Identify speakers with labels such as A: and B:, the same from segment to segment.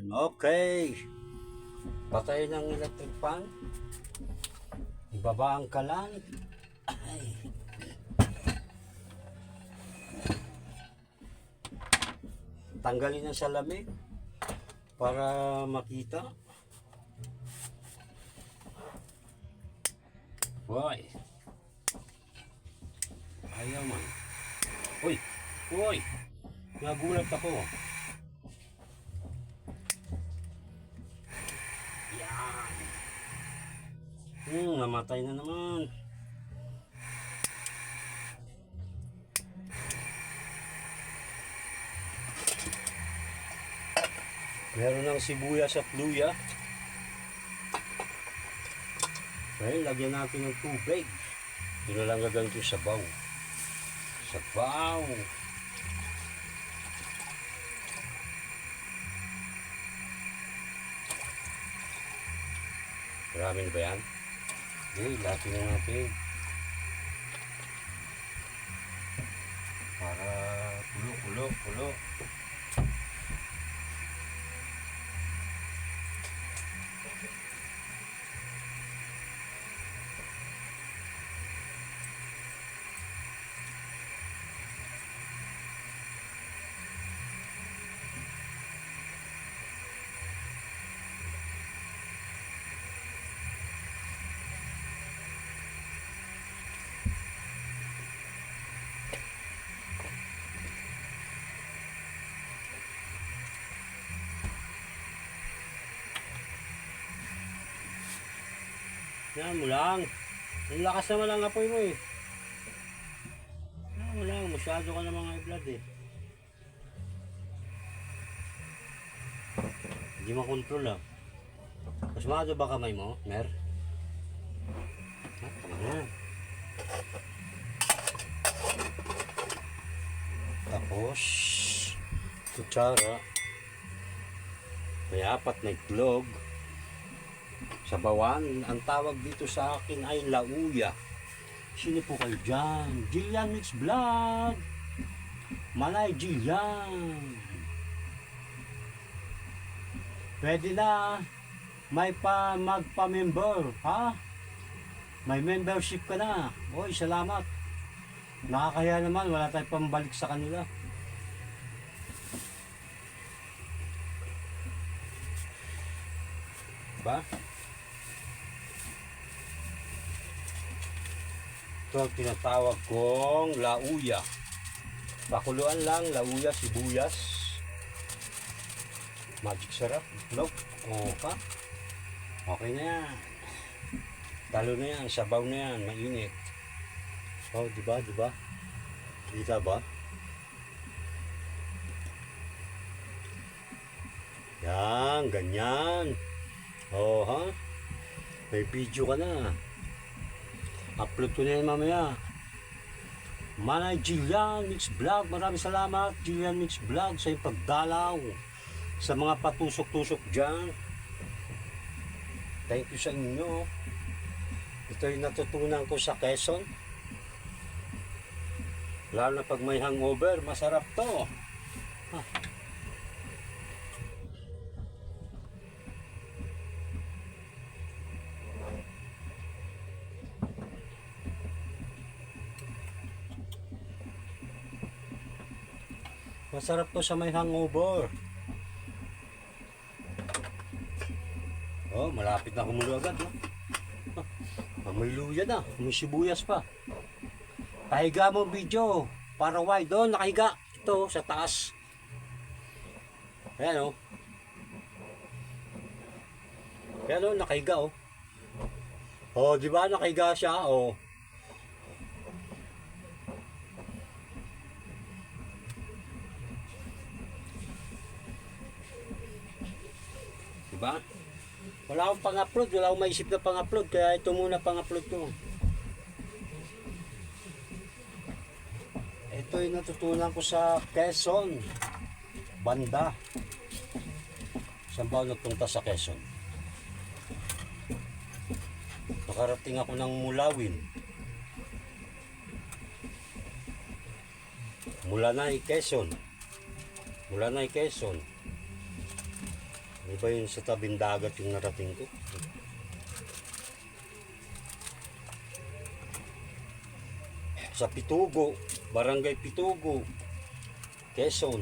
A: Okay. Patay ng electric fan. Ibaba ang kalan. Ay. Tanggalin ang salamin para makita. Hoy. Ayaw man. Uy. Uy. Nagulat ako. Yan. Namatay na naman. Meron ng sibuyas at luya. Okay, lagyan natin ng tubig. Yun na lang gagawin ko sa sabaw. Sabaw. Marami na ba yan? Okay, latin na natin. Para pulo. Yan mo lang. Ang lakas naman ang apoy mo eh. Yan mo lang. Masyado ka na mga i-blood eh. Hindi makontrol ah. Masmado ba kamay mo, Mer? Ha? Tama na. Tapos, kutsara. May 4 na itlog. Sabawan, ang tawag dito sa akin ay lauya. Sino po kayo dyan? Jillian Mix Vlog. Manay Jillian. Pwede na may magpa-member, ha? May membership ka na. Oy, salamat. Nakakaya naman, wala tayong pambalik sa kanila. Ba? Ito ang tinatawag kong lauya. Pakuluan lang, lauya, sibuyas. Magic sarap. Itlog. Okay. Okay na yan. Talo na yan, sabaw na yan, mainit. Oh, diba? Kita ba? Yan, ganyan. Oh, ha? May video ka na. Upload ko na yan mamaya. Manay Jillian Mix Vlog. Maraming salamat Jillian Mix Vlog sa iyong pagdalaw. Sa mga patusok-tusok dyan. Thank you sa inyo. Ito yung natutunan ko sa Quezon. Lalo na pag may hangover, masarap to. Ha. Masarap to sa may hangover. Oh, malapit na kumulo agad, no? May luya na, may sibuyas pa. Pahiga mo video para wide doon, nakahiga. Ito sa taas. Ayan, oh. Ayan, oh, nakahiga, oh. Oh, di ba nakahiga siya, oh. Diba? Wala akong pang-upload, wala akong maisip na pang-upload, kaya ito muna pang-upload ko. Ito yung natutunan ko sa Quezon banda. Saan ba nagpunta sa Quezon? Nakarating ako ng Mulawin. Mulanay, Quezon. Iba yun sa tabing dagat yung narating ko. Sa Pitugo, Barangay Pitugo, Quezon.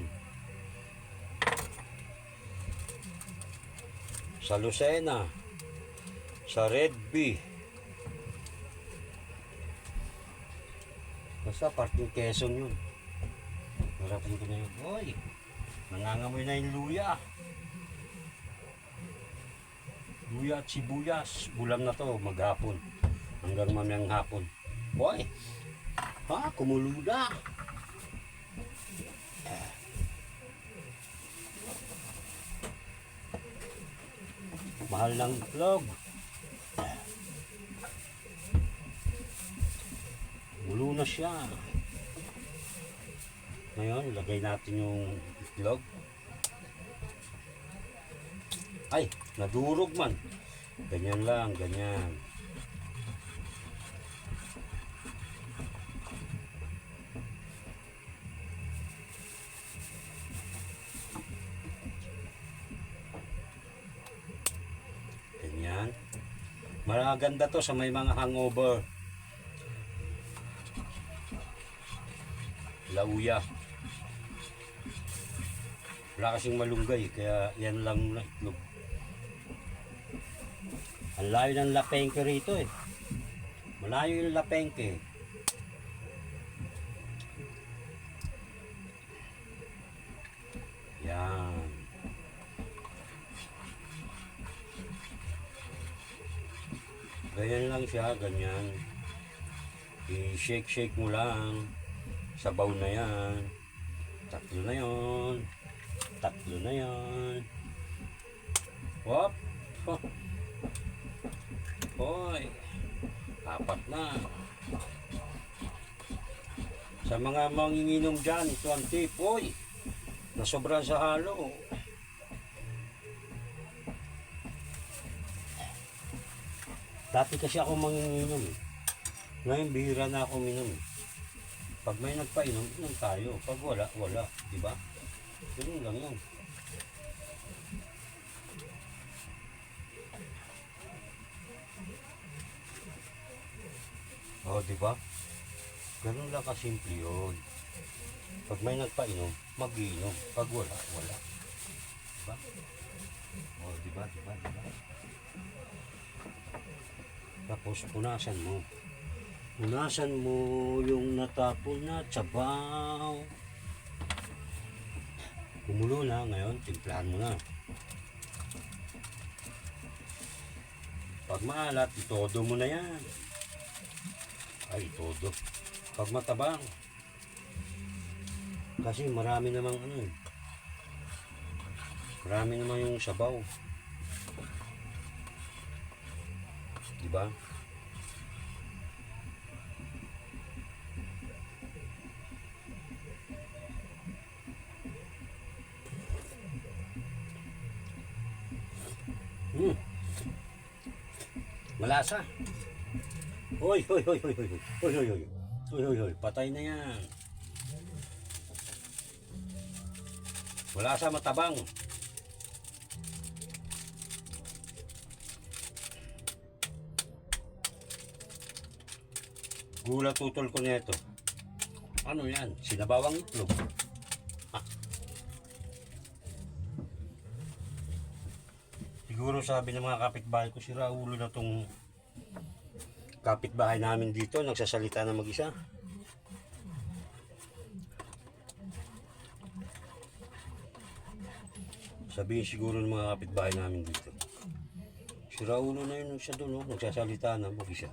A: Sa Lucena, sa Red Bee. Basta parting Quezon yun. Narating ko na yun. Hoy, nangangamoy na yung luya. Luya at sibuyas. Ulam na to maghapon. Hanggang mamayang hapon. Hoy, ha, kumuluda. Mahal ng itlog. Mulo na siya. Ngayon, ilagay natin yung itlog. Ay, nadurog man. Ganyan lang, ganyan. Ganyan. Maganda to sa may mga hangover. Lauya. Wala kasing malunggay, kaya yan lang na itlog. Ang layo ng lapengke rito eh. Malayo yung lapengke. Yan. Ganyan lang siya, ganyan. I-shake-shake mo lang. Sabaw na yan. Tatlo na yon. Tatlo na yan. Wop! Oh. Hoy! Apat na. Sa mga manginginom dyan, ito ang tip. Hoy! Nasobra sa halo. Dati kasi ako manginginom eh. Ngayon bihira na ako minom eh. Pag may nagpainom, inom tayo. Pag wala, wala. Diba? Ganun lang yan. O, diba? Ganun lang kasimple yun. Pag may nagpainom, mag-iinom. Pag wala, wala. Diba? O, diba, diba, diba? Tapos, punasan mo. Punasan mo yung natapon na tsabaw. Kumulo na ngayon, timplahan mo na. Pag maalat, itodo mo na yan. Ay, itodo. Pag matabang. Kasi marami namang ano eh. Marami naman yung sabaw. Diba? Malasa. Hoy, hoy, hoy, hoy, hoy, hoy, hoy, hoy, hoy, hoy, hoy, hoy, patay na yan. Malasa, matabang. Gula tutol ko nito. Ano yan? Sinabawang itlog. Siguro sabi ng mga kapitbahay ko, sira ulo na tong kapitbahay namin dito, nagsasalita na mag-isa. Sabihin siguro ng mga kapitbahay namin dito, sira ulo na yun siya doon, nagsasalita na mag-isa.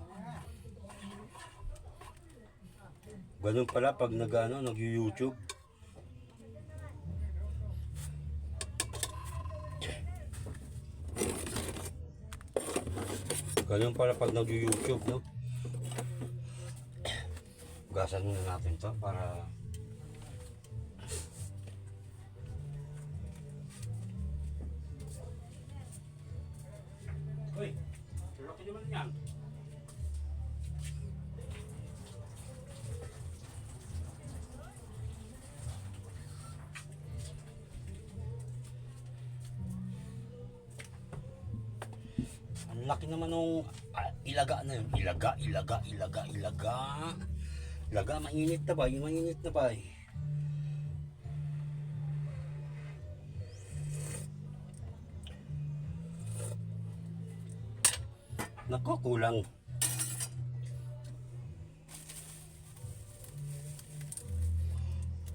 A: Ganun pala pag nag-YouTube. Ganun pala pag nag-YouTube, no? Gasan muna natin to para Uy, laki naman yan. laki naman nung ilaga na yun. Ilaga. Ilaga, mainit na ba? Yung mainit na ba? Nako, kulang.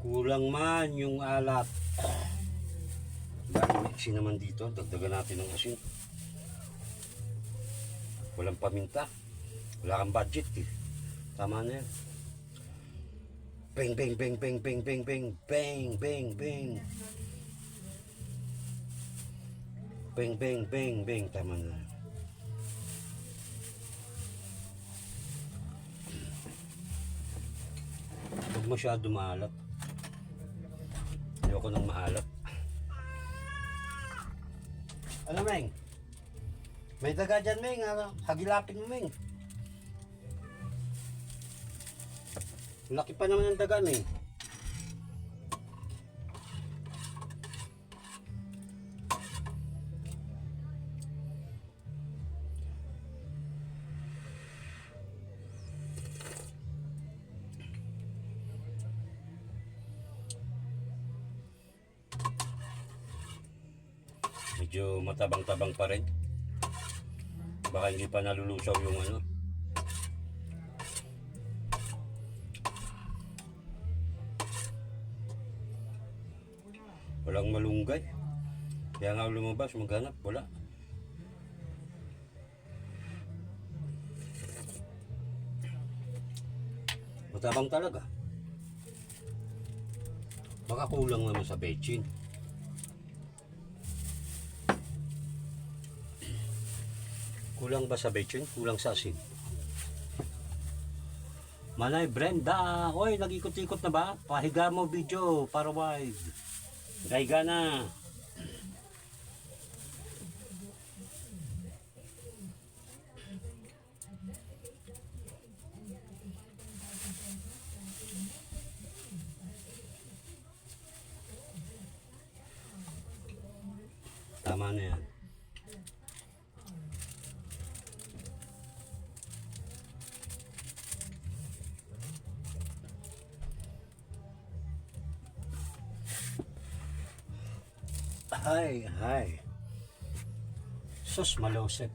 A: Kulang man yung alat. Dahil may asin naman dito, dagdagan natin ng asin. Walang paminta. Wala kang budget eh. Tama na yan. Bang, bang, bang, bang, bang, bang, bang, bang, bang, bang. Bang, bang, bang, bang. Tama na. Huwag masyado maalat. Ayoko nang maalat. Ano, Meng? May daga dyan, Meng. Hagilapin mo, Meng. Laki pa naman ng daga, Meng. Medyo matabang-tabang pa rin. Baka hindi pa nalulusaw yung ano. Walang malunggay. Kaya nga lumabas, maghanap. Wala. Matabang talaga. Baka kulang naman sa bechin. Kulang ba sa bechin? Kulang sa asin. Manay Brenda! Oy, nag-ikot-ikot na ba? Pahiga mo video para wide. Gaiga na. Tama na yan. Hi. Sus, malosep.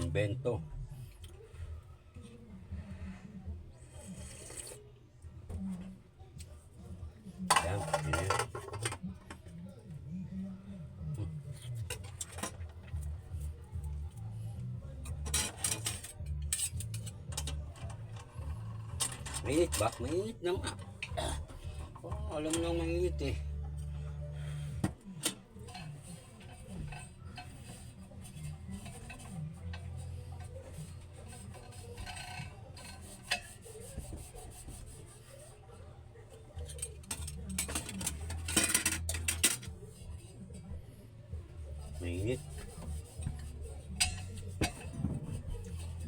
A: Invento. Yan, yan. Mainit ba? Mainit na nga. Oh, alam mo nang mainit eh. Mainit.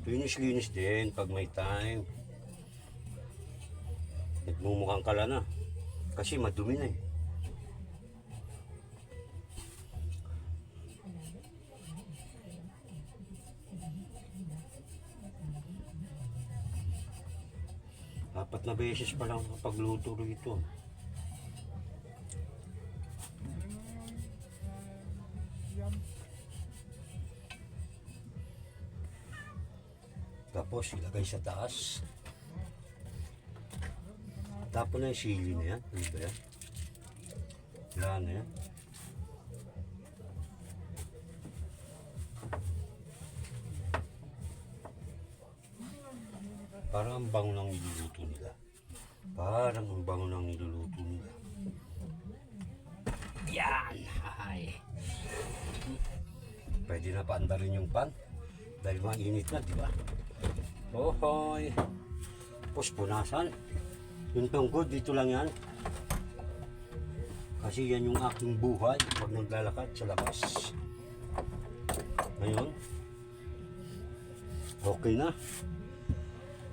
A: Linis-linis din pag may time. Nagmumukhang kala na. Kasi madumi na eh. Apat na beses pa lang pagluto rito. Tapos ilagay sa taas. Tapos na yung sili na yan. Ano ba yan? Wala na yan. Parang ang bango ng niluluto nila. Parang ang bango ng niluluto nila. Yan! Ay. Pwede na paandarin yung pan. Dahil mainit na, di ba? Ohoy! Tapos punasan. Yung tunggod, dito lang yan. Kasi yan yung aking buhay pag naglalakad sa labas. Ngayon, okay na.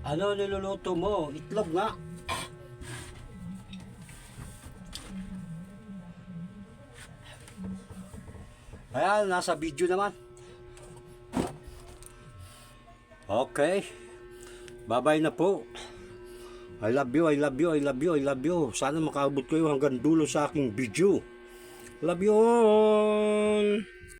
A: Ano niluluto mo? Itlog nga. Ayan, nasa video naman. Okay. Bye-bye na po. I love you, I love you, I love you, I love you. Sana makaabot kayo hanggang dulo sa aking video. Love you all.